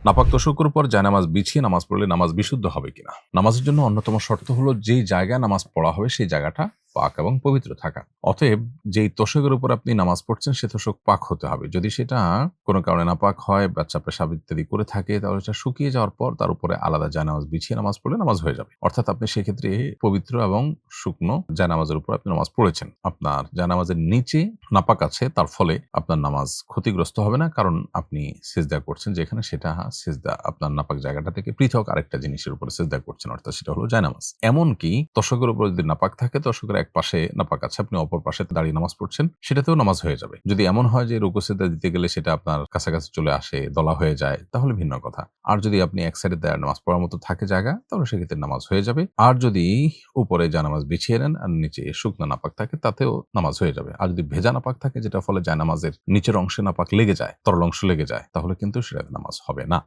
নাপাক তোশকের উপর জায়নামাজ বিছিয়ে নামাজ পড়লে নামাজ বিশুদ্ধ হবে কিনা? নামাজের জন্য অন্যতম শর্ত হলো যেই জায়গায় নামাজ পড়া হবে সেই জায়গাটা পাক এবং পবিত্র থাকা। অতএব যেই তোশকের উপর আপনি নামাজ পড়ছেন সে তোশক পাক হতে হবে। যদি সেটা কোনো কারণে নাপাক হয়, বাচ্চা পেশাব ইত্যাদি করে থাকে, তাহলে সেটা শুকিয়ে যাওয়ার পর তার উপরে আলাদা জায়নামাজ বিছিয়ে নামাজ পড়লে নামাজ হয়ে যাবে। অর্থাৎ আপনি সেক্ষেত্রে পবিত্র এবং শুকনো জায়নামাজের উপর আপনি নামাজ পড়েছেন। আপনার জায়নামাজের নিচে নাপাক আছে, তার ফলে আপনার নামাজ ক্ষতিগ্রস্ত হবে না, কারণ আপনি সিজদা করছেন যেখানে সেটা সিজদা আপনার নাপাক জায়গাটা থেকে পৃথক আরেকটা জিনিসের উপরে সিজদা করছেন, অর্থাৎ সেটা হলো জায়নামাজ। এমনকি তোশকের উপর যদি নাপাক থাকে, তোশকের এক পাশে নাপাক আছে, আপনি অপর পাশে দাঁড়িয়ে নামাজ পড়ছেন, সেটাতেও নামাজ হয়ে যাবে। যদি এমন হয় যে রুকু সিজদা দিতে গেলে সেটা আপনার কাছাকাছি চলে আসে, দলা হয়ে যায়, তাহলে ভিন্ন কথা। আর যদি আপনি এক সাইডে দাঁড়িয়ে নামাজ পড়ার মতো থাকে জায়গা, তাহলে সেক্ষেত্রে নামাজ হয়ে যাবে। আর যদি উপরে জায়নামাজ বিছিয়ে নেন আর নিচে শুকনা নাপাক থাকে, তাতেও নামাজ হয়ে যাবে। আর যদি ভেজা নাপাক থাকে, যেটা ফলে জায়নামাজের নিচের অংশে নাপাক লেগে যায়, তরল অংশ লেগে যায়, তাহলে কিন্তু সেটাতে নামাজ হবে না।